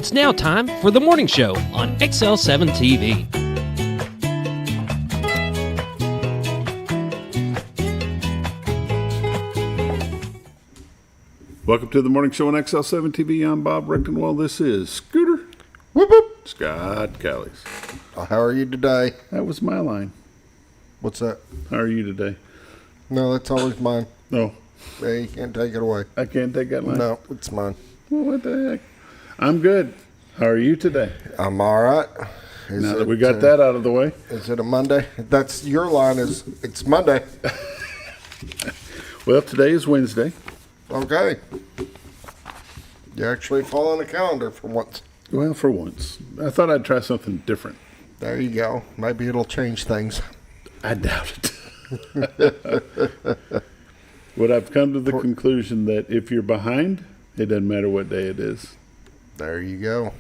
It's now time for the morning show on XL7-TV. Welcome to the morning show on XL7-TV. I'm Bob Rectenwell. This is Scooter. Whoop, whoop. Scott Callies. How are you today? That was my line. What's that? How are you today? No, that's always mine. No, Yeah, you can't take it away. I can't take that line. No, it's mine. Well, what the heck? I'm good. How are you today? I'm all right. Now that we got that out of the way. Is it a Monday? That's your line. It's Monday. Well, today is Wednesday. Okay. You actually fall on the calendar for once. Well, for once. I thought I'd try something different. There you go. Maybe it'll change things. I doubt it. But I've come to the conclusion that if you're behind, it doesn't matter what day it is. There you go.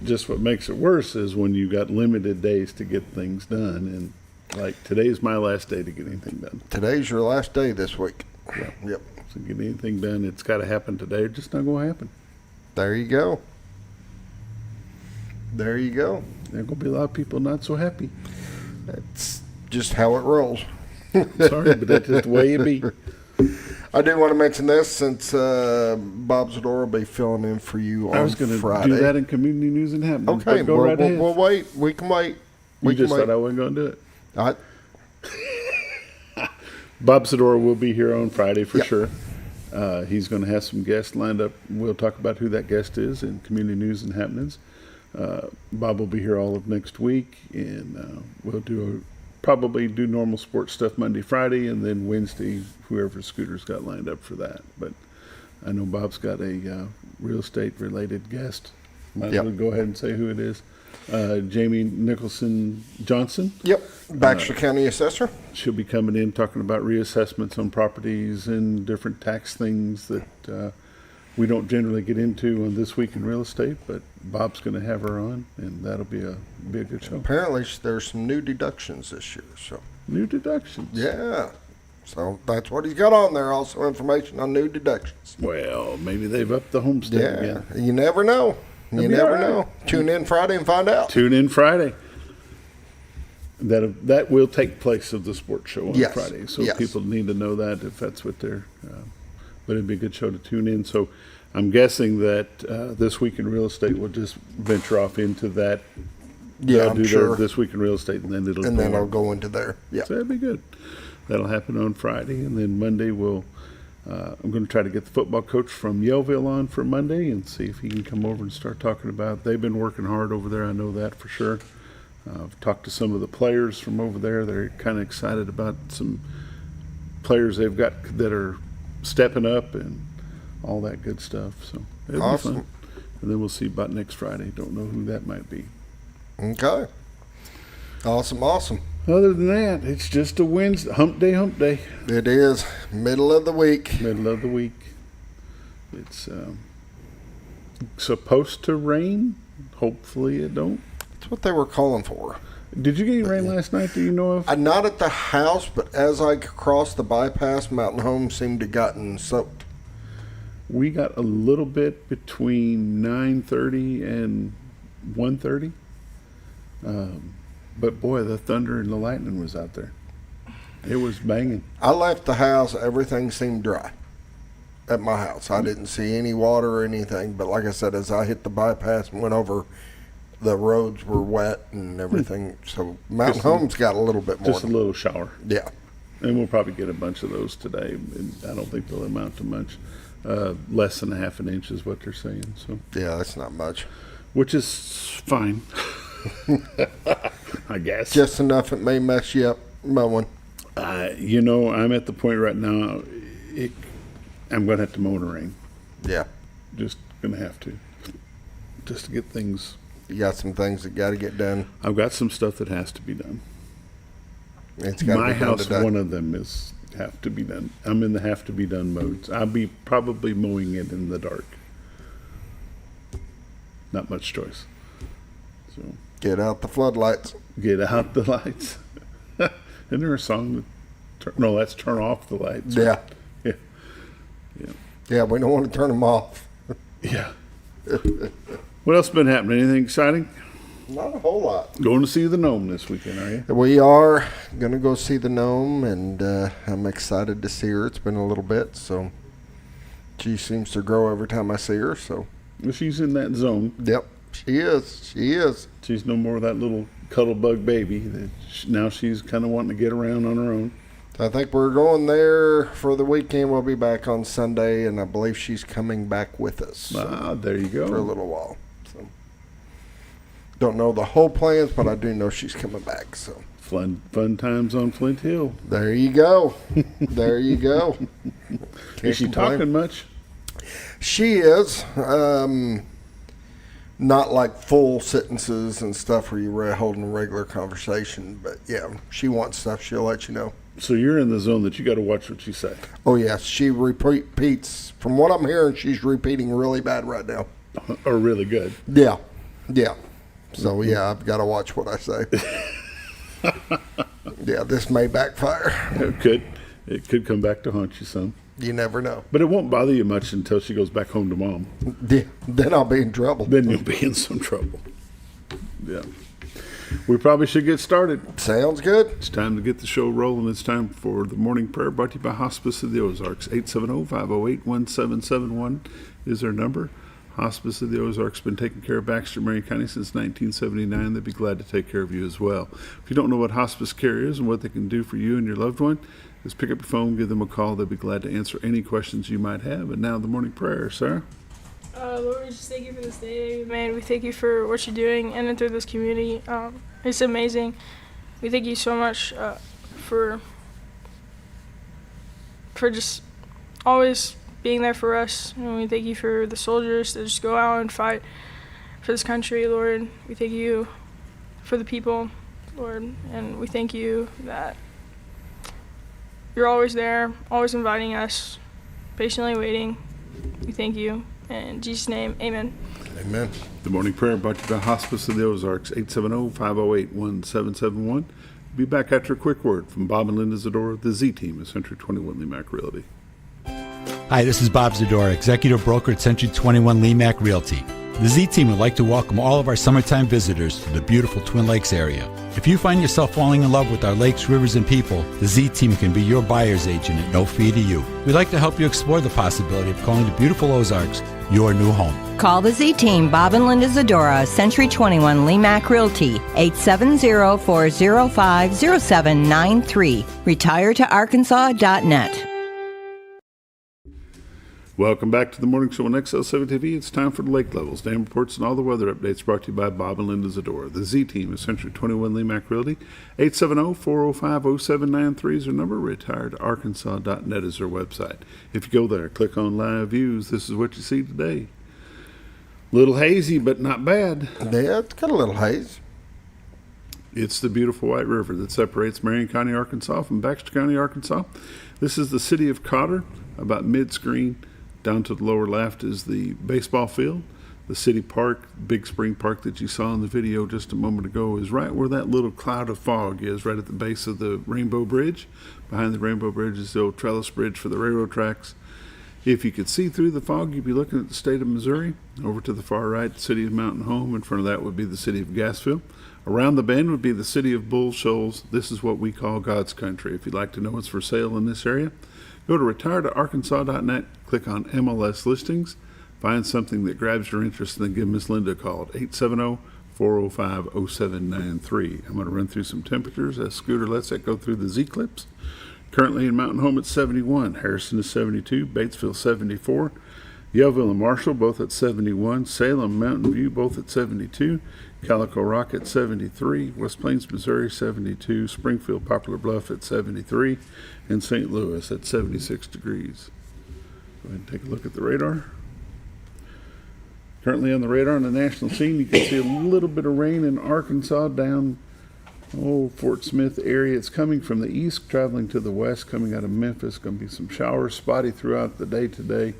Just what makes it worse is when you got limited days to get things done. And like today's my last day to get anything done. Today's your last day this week. Yeah. Yep. So get anything done, it's got to happen today. It's just not going to happen. There you go. There you go. There are going to be a lot of people not so happy. That's just how it rolls. Sorry, but that's just the way it be. I do want to mention this since Bob's Door will be filling in for you on I was going to Friday. do that in community news and happenings. Okay, but go right ahead. we'll wait. We can wait. You just thought I wasn't going to do it. I, Bob Zadora will be here on Friday for Yep. sure. He's going to have some guests lined up. We'll talk about who that guest is in community news and happenings. Bob will be here all of next week, and we'll probably do normal sports stuff Monday, Friday, and then Wednesday, whoever Scooter's got lined up for that. But I know Bob's got a real estate related guest. Might as well go ahead and say who it is. Jamie Nicholson Johnson. Yep, Baxter County Assessor. She'll be coming in talking about reassessments on properties and different tax things that we don't generally get into on This Week in Real Estate, but Bob's going to have her on, and that'll be a good show. Apparently, there's some new deductions this year. So New deductions. yeah, so that's what he's got on there. Also, information on new deductions. Well, maybe they've upped the homestead Yeah, again. you never know. You That'd be never all right. know. Tune in Friday and find out. Tune in Friday. That will take place of the sports show on Yes. Friday, so Yes. people need to know that if that's what they're. But it'd be a good show to tune in. So I'm guessing that This Week in Real Estate will just venture off into that. Yeah, They'll I'm do sure. their This Week in Real Estate, and then it'll. And then go I'll on. go into there. Yeah. So that'd be good. That'll happen on Friday, and then Monday I'm going to try to get the football coach from Yellville on for Monday and see if he can come over and start talking about. They've been working hard over there. I know that for sure. I've talked to some of the players from over there. They're kind of excited about some players they've got that are stepping up and all that good stuff. So it'll Awesome. be fun. And then we'll see about next Friday. Don't know who that might be. Okay. Awesome. Other than that, it's just a Wednesday, hump day. It is middle of the week. Middle of the week. It's supposed to rain. Hopefully it don't. That's what they were calling for. Did you get any rain last night that you know of? Not at the house, but as I crossed the bypass, Mountain Home seemed to gotten soaked. We got a little bit between 9:30 and 1:30. But boy, the thunder and the lightning was out there. It was banging. I left the house, everything seemed dry at my house. I didn't see any water or anything, but like I said, as I hit the bypass and went over, the roads were wet and everything. So Mountain Home's got a little bit more. Just a little shower. Yeah. And we'll probably get a bunch of those today. And I don't think they'll amount to much. Less than a half an inch is what they're saying. So, Yeah, that's not much. which is fine, I guess. Just enough it may mess you up mowing. I'm at the point right now. I'm going to have to mow in the rain. Yeah. Just going to have to. Just to get things. You got some things that got to get done. I've got some stuff that has to be done. It's got to My be done house, today. one of them is have to be done. I'm in the have to be done modes. I'll be probably mowing it in the dark. Not much choice. So Get out the floodlights. get out the lights. Isn't there a song that that's turn off the lights. Yeah. Yeah. Yeah, we don't want to turn them off. Yeah. What else been happening? Anything exciting? Not a whole lot. Going to see the gnome this weekend, are you? We are going to go see the gnome, and I'm excited to see her. It's been a little bit, so she seems to grow every time I see her. So, Well, she's in that zone. yep, she is. She is. She's no more that little cuddle bug baby. Now she's kind of wanting to get around on her own. I think we're going there for the weekend. We'll be back on Sunday, and I believe she's coming back with us There you go. for a little while. So, don't know the whole plans, but I do know she's coming back. So, Fun times on Flint Hill. there you go. There you go. Is she talking much? She is. Not like full sentences and stuff where you're holding a regular conversation, but yeah, she wants stuff. She'll let you know. So you're in the zone that you got to watch what she say. Oh yes, she repeats. From what I'm hearing, she's repeating really bad right now. Or really good. Yeah, yeah. So yeah, I've got to watch what I say. Yeah, this may backfire. It could come back to haunt you some. You never know. But it won't bother you much until she goes back home to mom. Yeah, then I'll be in trouble. Then you'll be in some trouble. Yeah. We probably should get started. Sounds good. It's time to get the show rolling. It's time for the morning prayer brought to you by Hospice of the Ozarks. 870-508-1771 is their number. Hospice of the Ozarks has been taking care of Baxter, Marion County since 1979. They'd be glad to take care of you as well. If you don't know what hospice care is and what they can do for you and your loved one, just pick up your phone, give them a call. They'll be glad to answer any questions you might have. And now the morning prayer, Sarah. Lord, we just thank you for this day, man. We thank you for what you're doing in and through this community. It's amazing. We thank you so much for just always being there for us. And we thank you for the soldiers that just go out and fight for this country, Lord. We thank you for the people, Lord, and we thank you that you're always there, always inviting us, patiently waiting. We thank you. In Jesus' name, amen. Amen. The morning prayer brought to you by Hospice of the Ozarks, 870-508-1771. Be back after a quick word from Bob and Linda Zadora, the Z-Team of Century 21 Lemac Realty. Hi, this is Bob Zadora, Executive Broker at Century 21 Lemac Realty. The Z-Team would like to welcome all of our summertime visitors to the beautiful Twin Lakes area. If you find yourself falling in love with our lakes, rivers, and people, the Z-Team can be your buyer's agent at no fee to you. We'd like to help you explore the possibility of calling the beautiful Ozarks your new home. Call the Z-Team, Bob and Linda Zadora, Century 21 Lemac Realty, 870-405-0793. RetireToArkansas.net. Welcome back to the morning show on XL7-TV. It's time for the lake levels, dam reports, and all the weather updates brought to you by Bob and Linda Zadora. The Z-Team is Century 21 Lemac Realty. 870-405-0793 is their number. RetireToArkansas.net is their website. If you go there, click on Live Views. This is what you see today. Little hazy, but not bad. Yeah, it's got a little haze. It's the beautiful White River that separates Marion County, Arkansas from Baxter County, Arkansas. This is the city of Cotter, about mid-screen. Down to the lower left is the baseball field. The city park, Big Spring Park that you saw in the video just a moment ago, is right where that little cloud of fog is, right at the base of the Rainbow Bridge. Behind the Rainbow Bridge is the old trellis bridge for the railroad tracks. If you could see through the fog, you'd be looking at the state of Missouri. Over to the far right, the city of Mountain Home. In front of that would be the city of Gassville. Around the bend would be the city of Bull Shoals. This is what we call God's country. If you'd like to know what's for sale in this area, go to RetireToArkansas.net, click on MLS listings, find something that grabs your interest, and then give Miss Linda a call at 870-405-0793. I'm going to run through some temperatures as Scooter lets that go through the Z-clips. Currently in Mountain Home at 71, Harrison is 72, Batesville 74, Yellville and Marshall both at 71, Salem, Mountain View both at 72, Calico Rock at 73, West Plains, Missouri 72, Springfield, Poplar Bluff at 73, and St. Louis at 76 degrees. Go ahead and take a look at the radar. Currently on the radar on the national scene, you can see a little bit of rain in Arkansas down Fort Smith area. It's coming from the east, traveling to the west, coming out of Memphis. Going to be some showers, spotty throughout the day today.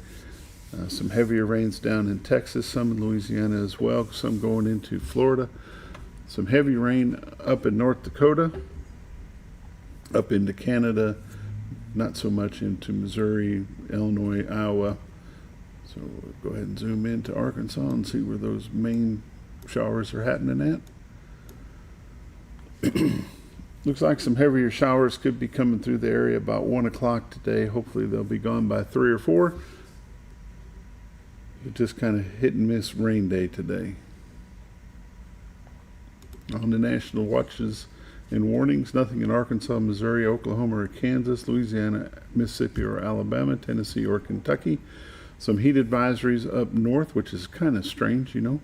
Some heavier rains down in Texas, some in Louisiana as well, some going into Florida. Some heavy rain up in North Dakota, up into Canada, not so much into Missouri, Illinois, Iowa, So we'll go ahead and zoom into Arkansas and see where those main showers are happening at. Looks like some heavier showers could be coming through the area about 1 o'clock today. Hopefully they'll be gone by 3 or 4. But just kind of hit and miss rain day today. On the national watches and warnings, nothing in Arkansas, Missouri, Oklahoma, or Kansas, Louisiana, Mississippi, or Alabama, Tennessee, or Kentucky. Some heat advisories up north, which is kind of strange, you know.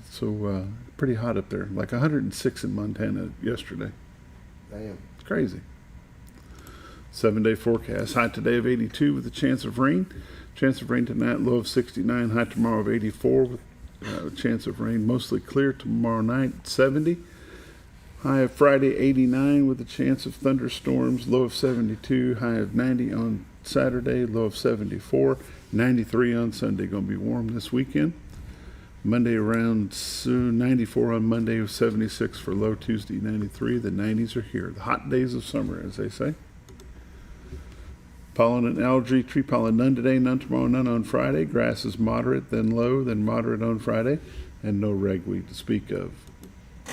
So pretty hot up there, like 106 in Montana yesterday. Damn. It's crazy. 7-day forecast. High today of 82 with a chance of rain. Chance of rain tonight, low of 69. High tomorrow of 84 with a chance of rain. Mostly clear tomorrow night, 70. High of Friday, 89 with a chance of thunderstorms. Low of 72. High of 90 on Saturday. Low of 74. 93 on Sunday. Going to be warm this weekend. Monday around 94 on Monday, 76 for low. Tuesday 93. The 90s are here. The hot days of summer, as they say. Pollen and algae, tree pollen none today, none tomorrow, none on Friday. Grass is moderate, then low, then moderate on Friday, and no ragweed to speak of.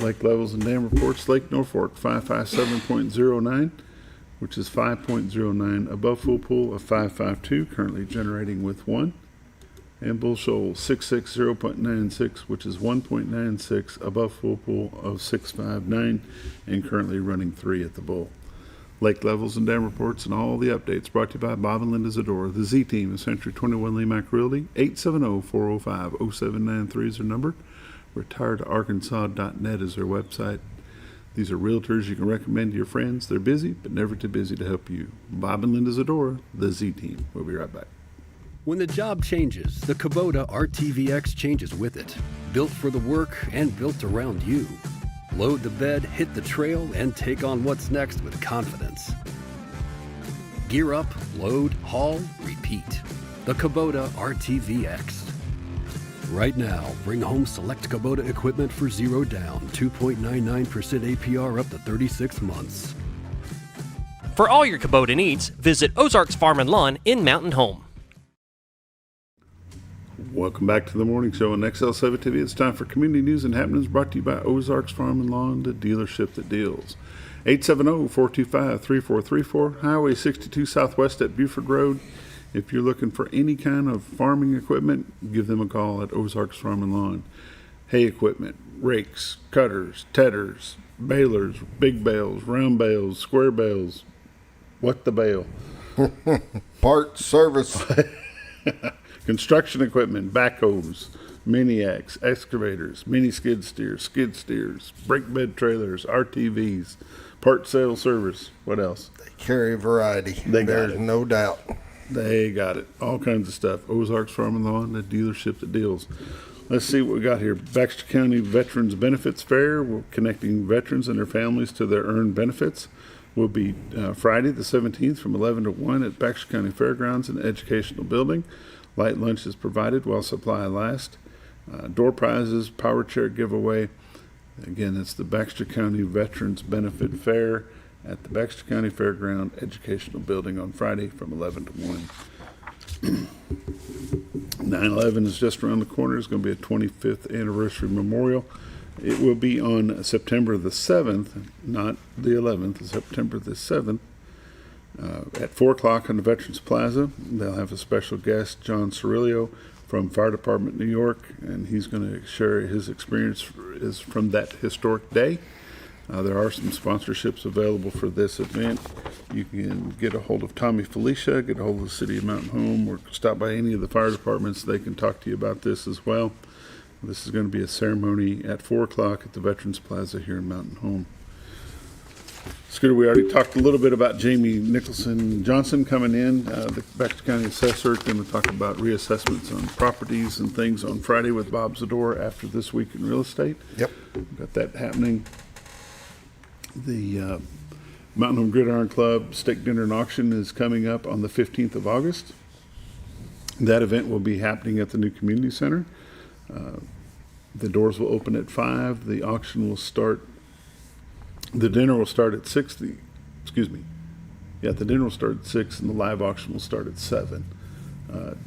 Lake levels and dam reports. Lake Norfolk 557.09, which is 5.09 above full pool of 552, currently generating with 1. And Bull Shoals 660.96, which is 1.96 above full pool of 659, and currently running 3 at the Bull. Lake levels and dam reports and all the updates brought to you by Bob and Linda Zadora. The Z Team of Century 21 Lemac Realty. 870-405-0793 is their number. retiredarkansas.net is their website. These are realtors you can recommend to your friends. They're busy, but never too busy to help you. Bob and Linda Zadora, the Z Team. We'll be right back. When the job changes, the Kubota RTVX changes with it. Built for the work and built around you. Load the bed, hit the trail, and take on what's next with confidence. Gear up, load, haul, repeat. The Kubota RTVX. Right now, bring home select Kubota equipment for 0 down, 2.99% APR up to 36 months. For all your Kubota needs, visit Ozarks Farm and Lawn in Mountain Home. Welcome back to the morning show on XL7-TV. It's time for community news and happenings brought to you by Ozarks Farm and Lawn, the dealership that deals. 870-425-3434, Highway 62 Southwest at Buford Road. If you're looking for any kind of farming equipment, give them a call at Ozarks Farm and Lawn. Hay equipment, rakes, cutters, tedders, balers, big bales, round bales, square bales. What the bale? Part service. Construction equipment, backhoes, mini-ax, excavators, mini skid steers, brake bed trailers, RTVs, part sale service. What else? They carry a variety. They got There's it. no doubt. They got it. All kinds of stuff. Ozarks Farm and Lawn, the dealership that deals. Let's see what we got here. Baxter County Veterans Benefits Fair. We're connecting veterans and their families to their earned benefits. Will be Friday the 17th from 11 to 1 at Baxter County Fairgrounds and Educational Building. Light lunch is provided while supply lasts. Door prizes, power chair giveaway. Again, it's the Baxter County Veterans Benefit Fair at the Baxter County Fairground Educational Building on Friday from 11 to 1. 9/11 is just around the corner. It's going to be a 25th anniversary memorial. It will be on September the 7th, not the 11th, September the 7th. At 4 o'clock on the Veterans Plaza. They'll have a special guest, John Cirillo from Fire Department New York, and he's going to share his experience from that historic day. There are some sponsorships available for this event. You can get a hold of Tommy Felicia, get a hold of the City of Mountain Home, or stop by any of the fire departments. They can talk to you about this as well. This is going to be a ceremony at 4 o'clock at the Veterans Plaza here in Mountain Home. Scooter, we already talked a little bit about Jamie Nicholson Johnson coming in. The Baxter County Assessor is going to talk about reassessments on properties and things on Friday with Bob Zador after This Week in Real Estate. Yep. We've got that happening. The Mountain Home Gridiron Club Steak Dinner and Auction is coming up on the 15th of August. That event will be happening at the new community center. The doors will open at 5. The auction will start. The dinner will start at 6. The dinner will start at 6, and the live auction will start at 7.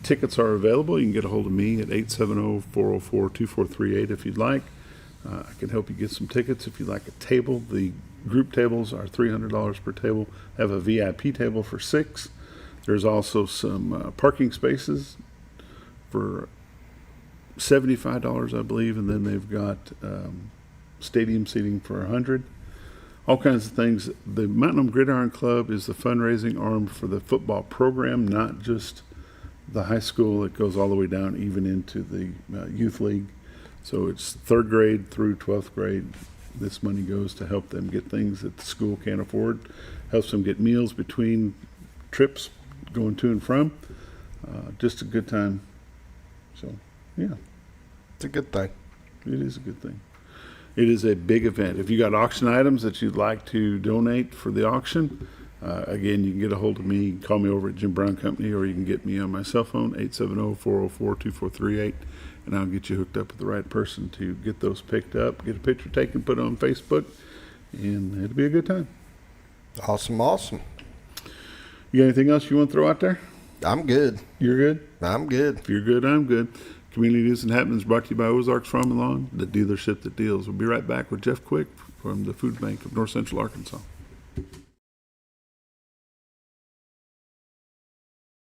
Tickets are available. You can get a hold of me at 870-404-2438 if you'd like. I can help you get some tickets if you'd like a table. The group tables are $300 per table. I have a VIP table for 6. There's also some parking spaces for $75, I believe, and then they've got stadium seating for $100. All kinds of things. The Mountain Home Gridiron Club is the fundraising arm for the football program, not just the high school. It goes all the way down even into the youth league. So it's 3rd grade through 12th grade. This money goes to help them get things that the school can't afford. Helps them get meals between trips going to and from. Just a good time. So, yeah. It's a good thing. It is a good thing. It is a big event. If you got auction items that you'd like to donate for the auction, again, you can get a hold of me. You can call me over at Jim Brown Company, or you can get me on my cell phone, 870-404-2438, and I'll get you hooked up with the right person to get those picked up, get a picture taken, put it on Facebook, and it'll be a good time. Awesome, awesome. You got anything else you want to throw out there? I'm good. You're good? I'm good. If you're good, I'm good. Community News and Happenings brought to you by Ozarks Farm and Lawn, the dealership that deals. We'll be right back with Jeff Quick from the Food Bank of North Central Arkansas.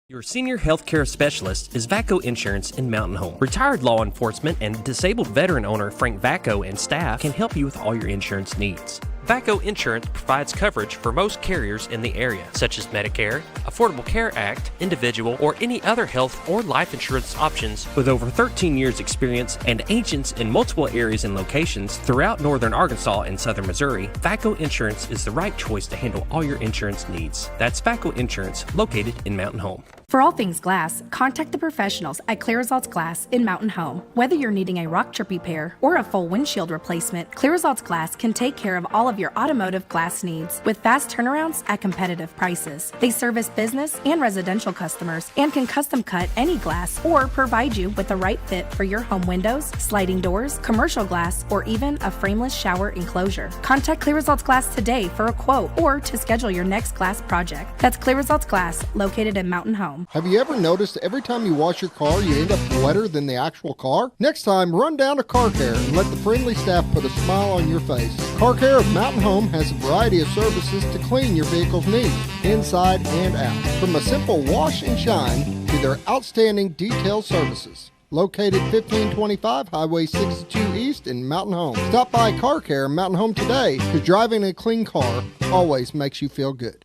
Your senior health care specialist is VACO Insurance in Mountain Home. Retired law enforcement and disabled veteran owner Frank VACO and staff can help you with all your insurance needs. VACO Insurance provides coverage for most carriers in the area, such as Medicare, Affordable Care Act, individual, or any other health or life insurance options. With over 13 years experience and agents in multiple areas and locations throughout northern Arkansas and southern Missouri, VACO Insurance is the right choice to handle all your insurance needs. That's VACO Insurance, located in Mountain Home. For all things glass, contact the professionals at Clear Results Glass in Mountain Home. Whether you're needing a rock chip repair or a full windshield replacement, Clear Results Glass can take care of all of your automotive glass needs with fast turnarounds at competitive prices. They service business and residential customers and can custom cut any glass or provide you with the right fit for your home windows, sliding doors, commercial glass, or even a frameless shower enclosure. Contact Clear Results Glass today for a quote or to schedule your next glass project. That's Clear Results Glass, located in Mountain Home. Have you ever noticed every time you wash your car, you end up wetter than the actual car? Next time, run down to Car Care and let the friendly staff put a smile on your face. Car Care of Mountain Home has a variety of services to clean your vehicle's needs, inside and out. From a simple wash and shine to their outstanding detail services. Located 1525 Highway 62 East in Mountain Home. Stop by Car Care Mountain Home today, because driving a clean car always makes you feel good.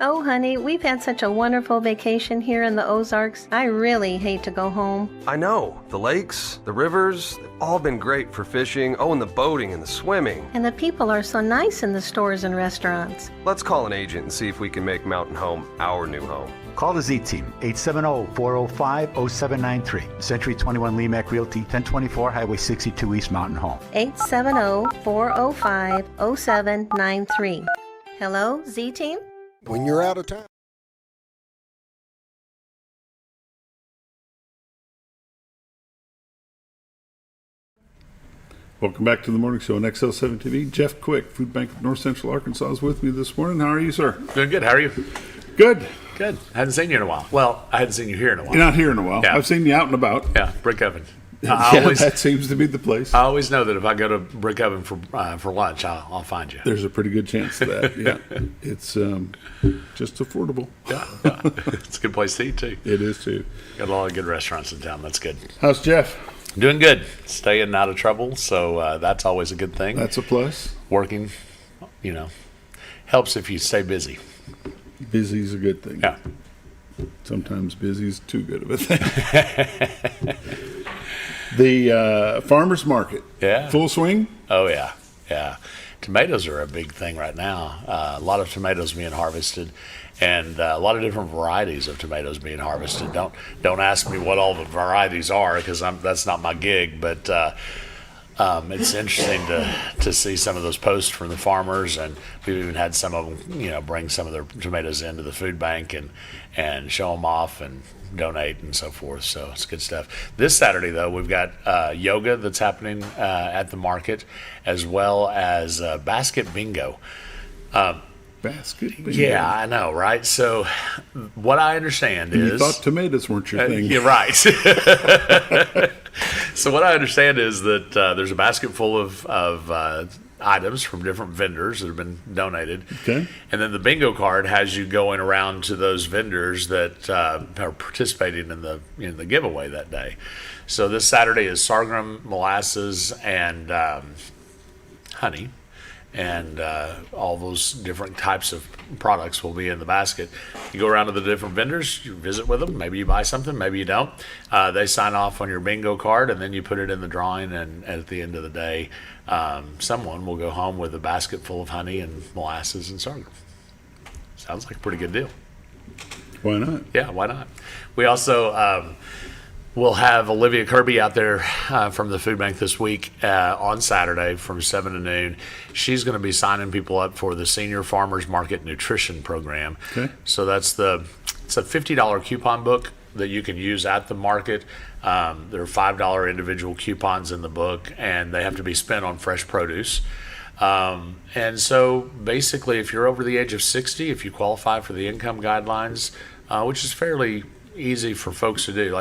Oh, honey, we've had such a wonderful vacation here in the Ozarks. I really hate to go home. I know. The lakes, the rivers, they've all been great for fishing. Oh, and the boating and the swimming. And the people are so nice in the stores and restaurants. Let's call an agent and see if we can make Mountain Home our new home. Call the Z-Team, 870-405-0793. Century 21 Lemac Realty, 1024 Highway 62 East, Mountain Home. 870-405-0793. Hello, Z-Team? When you're out of town. Welcome back to the morning show on XL7-TV. Jeff Quick, Food Bank of North Central Arkansas, is with me this morning. How are you, sir? Doing good. How are you? Good. Good. I hadn't seen you in a while. Well, I hadn't seen you here in a while. You're not here in a while. Yeah. I've seen you out and about. Yeah, Brick Oven. That seems to be the place. I always know that if I go to Brick Oven for lunch, I'll find you. There's a pretty good chance of that. Yeah, it's just affordable. Yeah, it's a good place to eat too. It is too. Got a lot of good restaurants in town. That's good. How's Jeff? Doing good. Staying out of trouble, so that's always a good thing. That's a plus. Working, helps if you stay busy. Busy's a good thing. Yeah. Sometimes busy's too good of a thing. The farmer's market. Yeah. Full swing? Oh, yeah. Yeah. Tomatoes are a big thing right now. A lot of tomatoes being harvested, and a lot of different varieties of tomatoes being harvested. Don't ask me what all the varieties are, because that's not my gig, but it's interesting to see some of those posts from the farmers, and we've even had some of them, bring some of their tomatoes into the food bank and show them off and donate and so forth. So it's good stuff. This Saturday, though, we've got yoga that's happening at the market, as well as basket bingo. basket. Yeah, I know, right? So what I understand And is... you thought tomatoes weren't your thing. You're right. So what I understand is that there's a basket full of items from different vendors that have been donated. Okay. And then the bingo card has you going around to those vendors that are participating in the giveaway that day. So this Saturday is sorghum, molasses, and honey. And all those different types of products will be in the basket. You go around to the different vendors, you visit with them, maybe you buy something, maybe you don't. They sign off on your bingo card, and then you put it in the drawing, and at the end of the day, someone will go home with a basket full of honey and molasses and sorghum. Sounds like a pretty good deal. Why not? Yeah, why not? We also... we'll have Olivia Kirby out there from the food bank this week on Saturday from 7 to noon. She's going to be signing people up for the Senior Farmers Market Nutrition Program. Okay. So it's a $50 coupon book that you can use at the market. There are $5 individual coupons in the book, and they have to be spent on fresh produce. And so basically, if you're over the age of 60, if you qualify for the income guidelines, which is fairly easy for folks to do.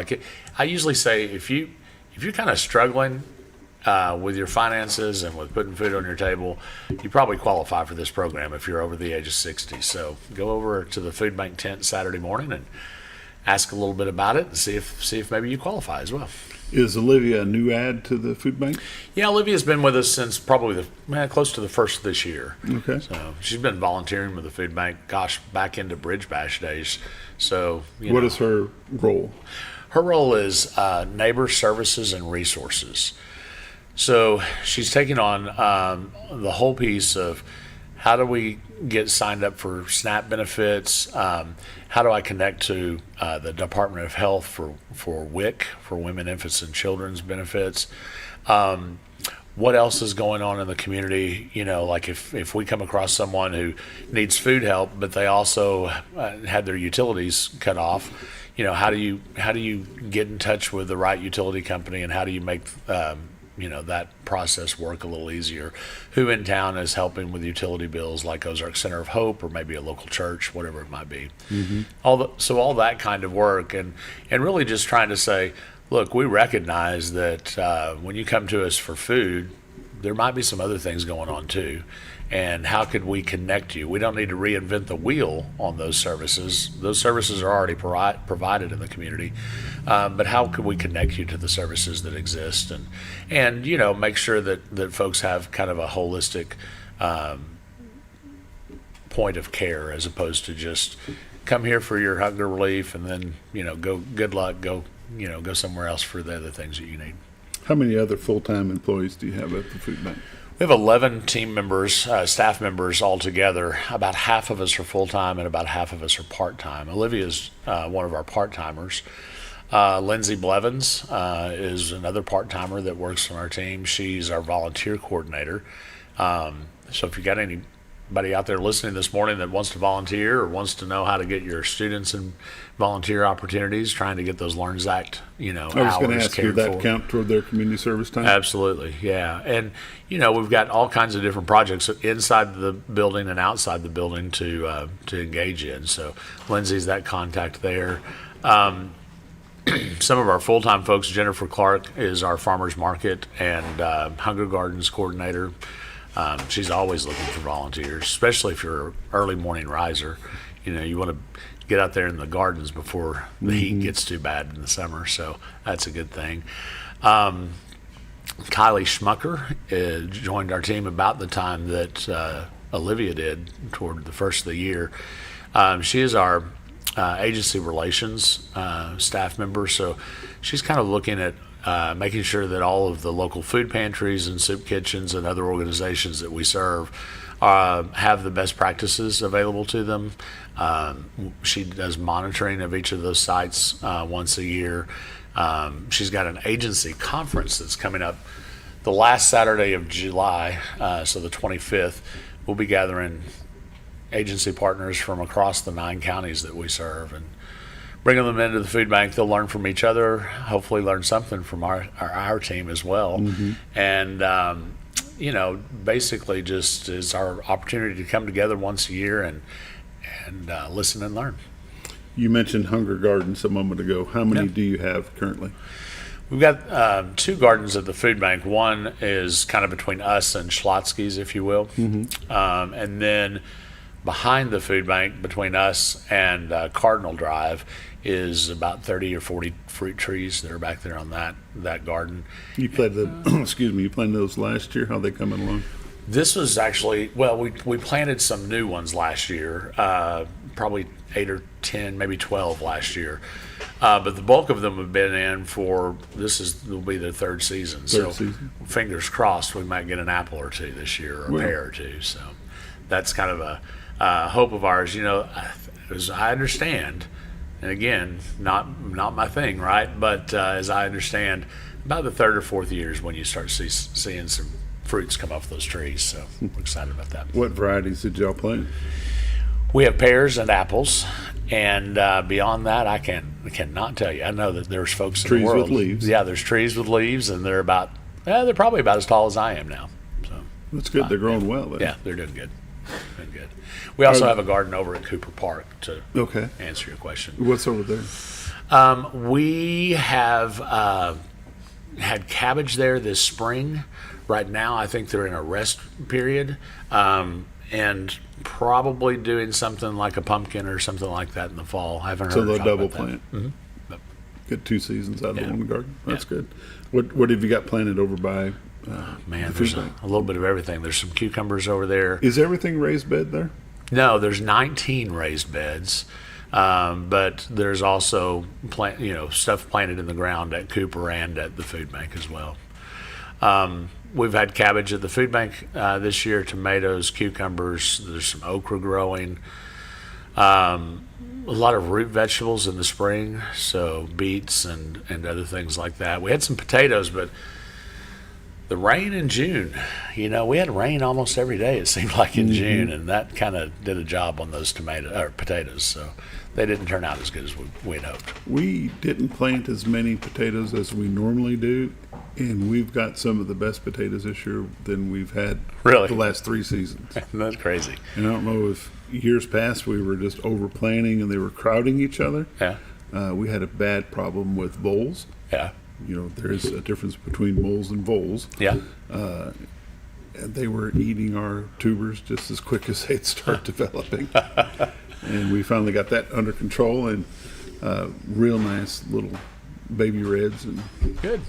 I usually say if you're kind of struggling with your finances and with putting food on your table, you probably qualify for this program if you're over the age of 60. So go over to the food bank tent Saturday morning and ask a little bit about it and see if maybe you qualify as well. Is Olivia a new add to the food bank? Yeah, Olivia's been with us since probably close to the first of this year. Okay. So she's been volunteering with the food bank, back into Bridge Bash days. So what is her role? Her role is neighbor services and resources. So she's taking on the whole piece of how do we get signed up for SNAP benefits? How do I connect to the Department of Health for WIC, for Women, Infants, and Children's benefits? What else is going on in the community? Like if we come across someone who needs food help, but they also had their utilities cut off, how do you get in touch with the right utility company, and how do you make that process work a little easier? Who in town is helping with utility bills, like Ozark Center of Hope or maybe a local church, whatever it might be. Mm-hmm. All that kind of work, and really just trying to say, look, we recognize that when you come to us for food, there might be some other things going on too. And how could we connect you? We don't need to reinvent the wheel on those services. Those services are already provided in the community. But how could we connect you to the services that exist and make sure that folks have kind of a holistic point of care, as opposed to just come here for your hunger relief and then, go, good luck, go somewhere else for the other things that you need. How many other full-time employees do you have at the food bank? We have 11 team members, staff members altogether. About half of us are full-time and about half of us are part-time. Olivia's one of our part-timers. Lindsay Blevins is another part-timer that works on our team. She's our volunteer coordinator. So if you got anybody out there listening this morning that wants to volunteer or wants to know how to get your students in volunteer opportunities, trying to get those LearnZact, I was going to ask you, that count toward their community service time? Absolutely, yeah. And we've got all kinds of different projects inside the building and outside the building to engage in. So Lindsay's that contact there. Some of our full-time folks, Jennifer Clark is our farmers market and Hunger Gardens coordinator. She's always looking for volunteers, especially if you're an early morning riser. You want to get out there in the gardens before the heat gets too bad in the summer, so that's a good thing. Kylie Schmucker joined our team about the time that Olivia did, toward the first of the year. She is our agency relations staff member, so she's kind of looking at making sure that all of the local food pantries and soup kitchens and other organizations that we serve have the best practices available to them. She does monitoring of each of those sites once a year. She's got an agency conference that's coming up the last Saturday of July, so the 25th. We'll be gathering agency partners from across the 9 counties that we serve and bringing them into the food bank. They'll learn from each other, hopefully learn something from our team as well. Mm-hmm. And basically just is our opportunity to come together once a year and listen and learn. You mentioned Hunger Gardens a moment ago. How many do you have currently? We've got 2 gardens at the food bank. One is kind of between us and Schlotsky's, if you will. And then behind the food bank, between us and Cardinal Drive, is about 30 or 40 fruit trees that are back there on that garden. You planted you planted those last year. How are they coming along? This was actually, we planted some new ones last year, probably 8 or 10, maybe 12 last year. But the bulk of them have been in for, will be their third season. Fingers crossed we might get an apple or two this year, or a pear or two. So that's kind of a hope of ours. As I understand, and again, not my thing, right? But as I understand, about the 3rd or 4th year is when you start seeing some fruits come off those trees. So we're excited about that. What varieties did y'all plant? We have pears and apples, and beyond that, I cannot tell you. I know that there's folks in the world. Trees with leaves. Yeah, there's trees with leaves, and they're probably about as tall as I am now. So that's good. They're growing well then. Yeah, they're doing good. We also have a garden over at Cooper Park to answer your question. What's over there? We have had cabbage there this spring. Right now, I think they're in a rest period, and probably doing something like a pumpkin or something like that in the fall. I haven't heard. So they'll double about plant. Mm-hmm. Get 2 seasons out of one garden. That's good. What have you got planted over by? There's a little bit of everything. There's some cucumbers over there. Is everything raised bed there? No, there's 19 raised beds, but there's also stuff planted in the ground at Cooper and at the food bank as well. We've had cabbage at the food bank this year, tomatoes, cucumbers. There's some okra growing. A lot of root vegetables in the spring, so beets and other things like that. We had some potatoes, but the rain in June, we had rain almost every day, it seemed like, in June, and that kind of did a job on those potatoes. So they didn't turn out as good as we had hoped. We didn't plant as many potatoes as we normally do, and we've got some of the best potatoes this year than we've had the last 3 seasons. That's crazy. And I don't know if years past we were just over planting and they were crowding each other. Yeah. We had a bad problem with voles. Yeah. There's a difference between moles and voles. Yeah. And they were eating our tubers just as quick as they'd start developing. And we finally got that under control, and real nice little baby reds and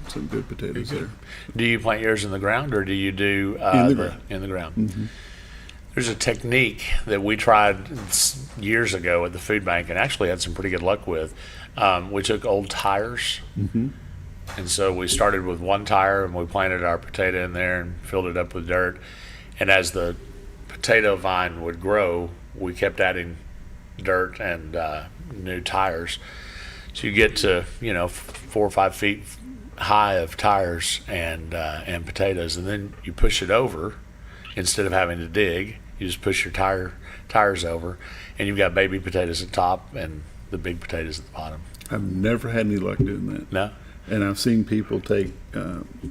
some good potatoes there. Do you plant yours in the ground, or do you do in the ground? Mm-hmm. There's a technique that we tried years ago at the food bank and actually had some pretty good luck with. We took old tires. Mm-hmm. And so we started with 1 tire, and we planted our potato in there and filled it up with dirt. And as the potato vine would grow, we kept adding dirt and new tires. So you get to 4 or 5 feet high of tires and potatoes, and then you push it over instead of having to dig. You just push your tires over, and you've got baby potatoes at the top and the big potatoes at the bottom. I've never had any luck doing that. No. And I've seen people take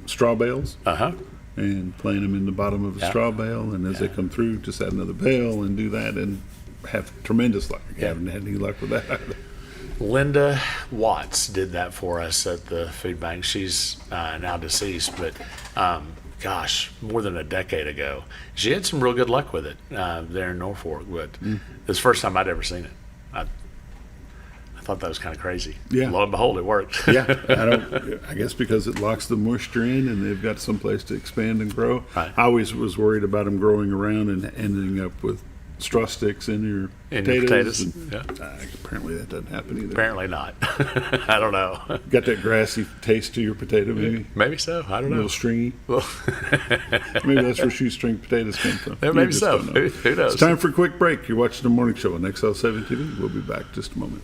straw bales and plant them in the bottom of a straw bale, and as they come through, just add another bale and do that, and have tremendous luck. I haven't had any luck with that either. Linda Watts did that for us at the food bank. She's now deceased, but more than a decade ago. She had some real good luck with it there in Norfolk, but it was the first time I'd ever seen it. I thought that was kind of crazy. Yeah. Lo and behold, it worked. Yeah. I guess because it locks the moisture in and they've got some place to expand and grow. Right. I always was worried about them growing around and ending up with straw sticks in your potatoes. Apparently that doesn't happen either. Apparently not. I don't know. Got that grassy taste to your potato, maybe? Maybe so. I don't know. A little stringy. Maybe that's where shoestring potatoes come from. Maybe so. Who knows? It's time for a quick break. You're watching The Morning Show on XL7-TV. We'll be back in just a moment.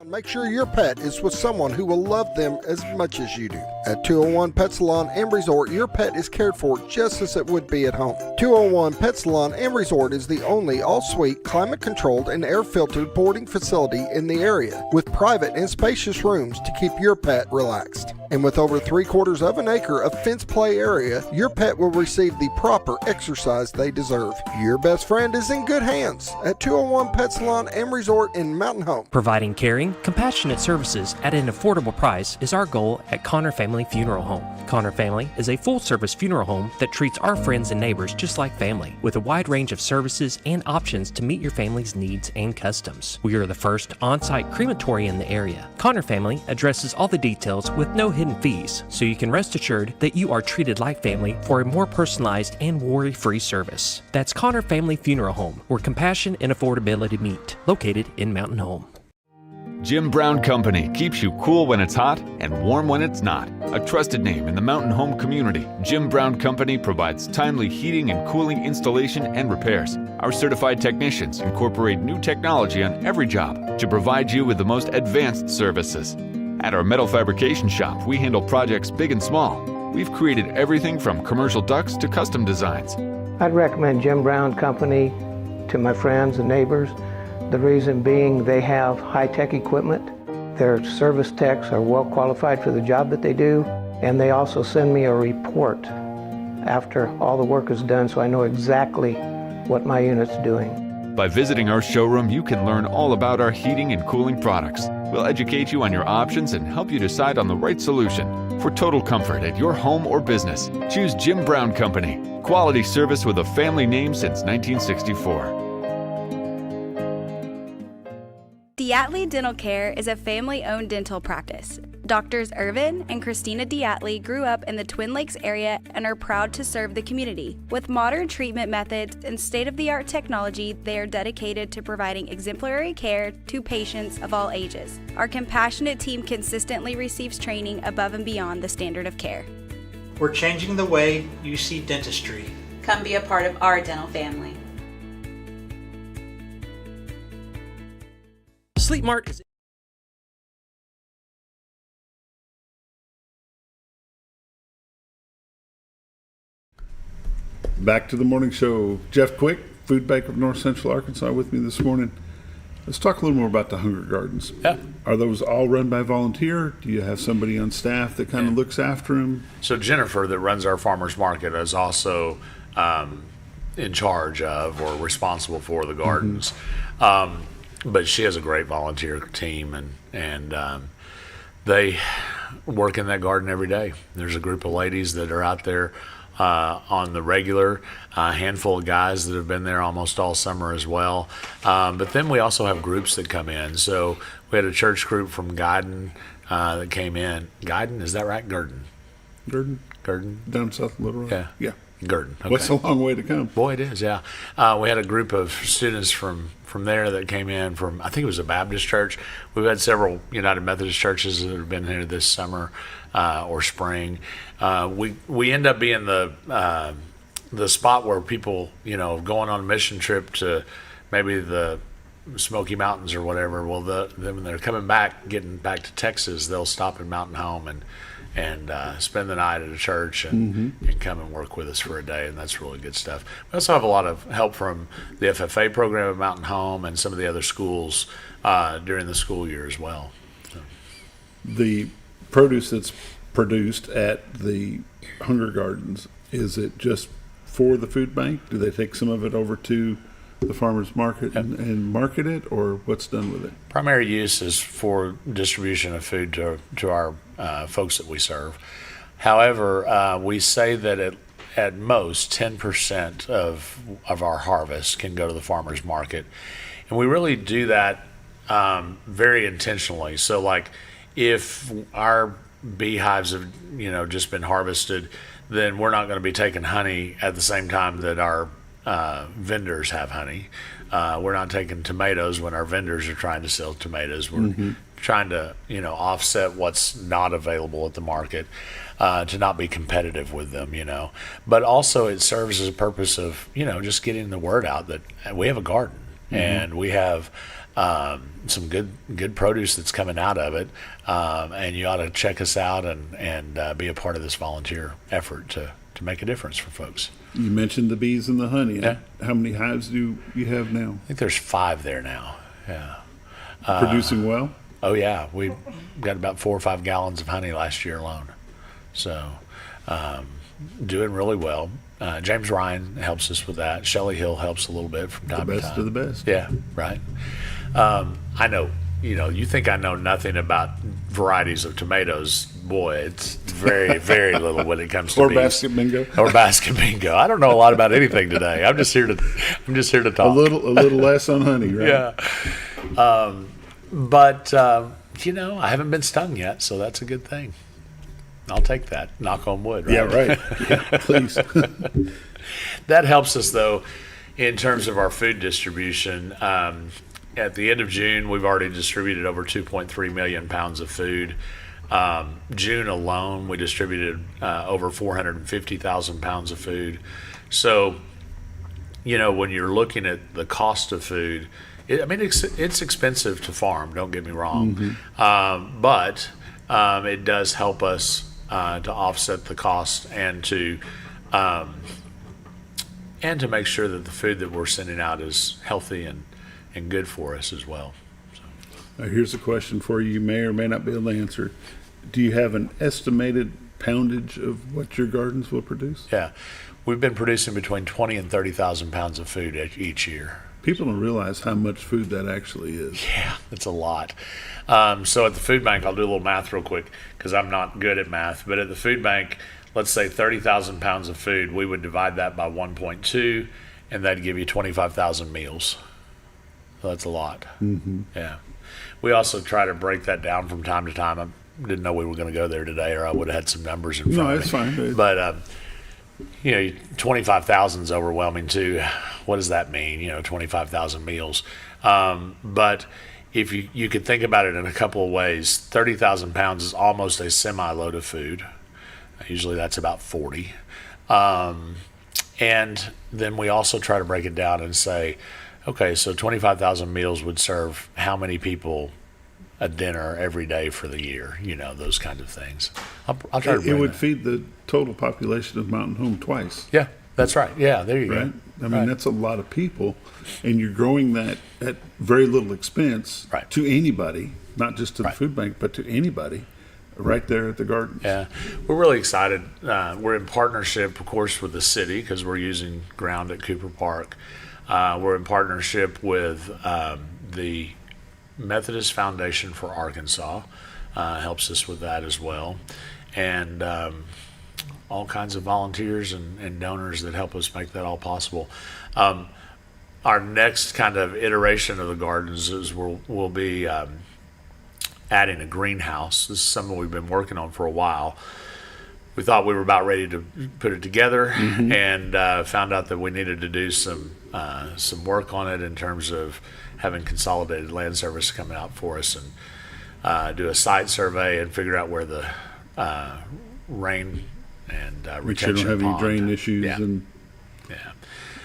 Make sure your pet is with someone who will love them as much as you do. At 201 Pet Salon and Resort, your pet is cared for just as it would be at home. 201 Pet Salon and Resort is the only all-suite, climate-controlled, and air-filtered boarding facility in the area, with private and spacious rooms to keep your pet relaxed. And with over 3/4 of an acre of fenced play area, your pet will receive the proper exercise they deserve. Your best friend is in good hands at 201 Pet Salon and Resort in Mountain Home. Providing caring, compassionate services at an affordable price is our goal at Connor Family Funeral Home. Connor Family is a full-service funeral home that treats our friends and neighbors just like family, with a wide range of services and options to meet your family's needs and customs. We are the first on-site crematory in the area. Connor Family addresses all the details with no hidden fees, so you can rest assured that you are treated like family for a more personalized and worry-free service. That's Connor Family Funeral Home, where compassion and affordability meet, located in Mountain Home. Jim Brown Company keeps you cool when it's hot and warm when it's not. A trusted name in the Mountain Home community, Jim Brown Company provides timely heating and cooling installation and repairs. Our certified technicians incorporate new technology on every job to provide you with the most advanced services. At our metal fabrication shop, we handle projects big and small. We've created everything from commercial ducts to custom designs. I'd recommend Jim Brown Company to my friends and neighbors. The reason being they have high-tech equipment. Their service techs are well qualified for the job that they do, and they also send me a report after all the work is done so I know exactly what my unit's doing. By visiting our showroom, you can learn all about our heating and cooling products. We'll educate you on your options and help you decide on the right solution. For total comfort at your home or business, choose Jim Brown Company. Quality service with a family name since 1964. Diatley Dental Care is a family-owned dental practice. Doctors Irvin and Christina Diatley grew up in the Twin Lakes area and are proud to serve the community. With modern treatment methods and state-of-the-art technology, they are dedicated to providing exemplary care to patients of all ages. Our compassionate team consistently receives training above and beyond the standard of care. We're changing the way you see dentistry. Come be a part of our dental family. Sleep Mart is Back to the morning show. Jeff Quick, Food Bank of North Central Arkansas, with me this morning. Let's talk a little more about the Hunger Gardens. Yeah. Are those all run by volunteer? Do you have somebody on staff that kind of looks after them? So Jennifer, that runs our farmers market, is also in charge of or responsible for the gardens. But she has a great volunteer team, and they work in that garden every day. There's a group of ladies that are out there on the regular, handful of guys that have been there almost all summer as well. But then we also have groups that come in. So we had a church group from Guyton that came in. Guyton, is that right? Gurdon? Down south of Little Rock? Yeah. Yeah. Gurdon. Okay. What's a long way to come? Boy, it is, yeah. We had a group of students from there that came in from, I think it was a Baptist church. We've had several United Methodist churches that have been here this summer or spring. We end up being the spot where people, going on a mission trip to maybe the Smoky Mountains or whatever. Well, then when they're coming back, getting back to Texas, they'll stop in Mountain Home and spend the night at a church and come and work with us for a day, and that's really good stuff. We also have a lot of help from the FFA program at Mountain Home and some of the other schools during the school year as well. So. The produce that's produced at the Hunger Gardens, is it just for the food bank? Do they take some of it over to the farmers market and market it, or what's done with it? Primary use is for distribution of food to our folks that we serve. However, we say that at most 10% of our harvest can go to the farmers market, and we really do that very intentionally. So, like, if our beehives have just been harvested, then we're not going to be taking honey at the same time that our vendors have honey. We're not taking tomatoes when our vendors are trying to sell tomatoes. We're trying to, offset what's not available at the market, to not be competitive with them, But also it serves as a purpose of, just getting the word out that we have a garden. and we have some good produce that's coming out of it, and you ought to check us out and be a part of this volunteer effort to make a difference for folks. You mentioned the bees and the honey. Yeah. How many hives do you have now? I think there's 5 there now. Yeah. Producing well? Oh yeah, we got about 4 or 5 gallons of honey last year alone. So doing really well. James Ryan helps us with that. Shelley Hill helps a little bit from time to time. The best of the best. Yeah, right. I know, you think I know nothing about varieties of tomatoes. Boy, it's very, very little when it comes to Or bees. basket bingo. Or basket bingo. I don't know a lot about anything today. I'm just here to talk. A little less on honey, right? Yeah. But I haven't been stung yet, so that's a good thing. I'll take that. Knock on wood. Right? Yeah, right. Yeah, please. That helps us, though, in terms of our food distribution. At the end of June, we've already distributed over 2.3 million pounds of food. June alone, we distributed over 450,000 pounds of food. So, when you're looking at the cost of food, it's expensive to farm, don't get me wrong. But it does help us to offset the cost and to make sure that the food that we're sending out is healthy and good for us as well. Here's a question for you. You may or may not be able to answer. Do you have an estimated poundage of what your gardens will produce? Yeah. We've been producing between 20 and 30,000 pounds of food each year. People don't realize how much food that actually is. Yeah, it's a lot. So at the food bank, I'll do a little math real quick because I'm not good at math. But at the food bank, let's say 30,000 pounds of food, we would divide that by 1.2, and that'd give you 25,000 meals. So that's a lot. Mm-hmm. Yeah. We also try to break that down from time to time. I didn't know we were going to go there today, or I would have had some numbers in front of me. No, it's fine. But 25,000 is overwhelming too. What does that mean? 25,000 meals. But if you could think about it in a couple of ways, 30,000 pounds is almost a semi-load of food. Usually that's about 40. And then we also try to break it down and say, okay, so 25,000 meals would serve how many people a dinner every day for the year? Those kinds of things. I'll try to bring It would that. feed the total population of Mountain Home twice. Yeah, that's right. Yeah, there you Right? go. I mean, that's a lot of people, and you're growing that at very little expense to anybody, not just to the food bank, but to anybody right there at the gardens. Yeah, we're really excited. We're in partnership, of course, with the city because we're using ground at Cooper Park. We're in partnership with the Methodist Foundation for Arkansas, helps us with that as well, and all kinds of volunteers and donors that help us make that all possible. Our next kind of iteration of the gardens is we'll be adding a greenhouse. This is something we've been working on for a while. We thought we were about ready to put it together, and found out that we needed to do some work on it in terms of having Consolidated Land Service come out for us and do a site survey and figure out where the rain and Make sure you retention don't have any pond. drain issues. Yeah. And Yeah.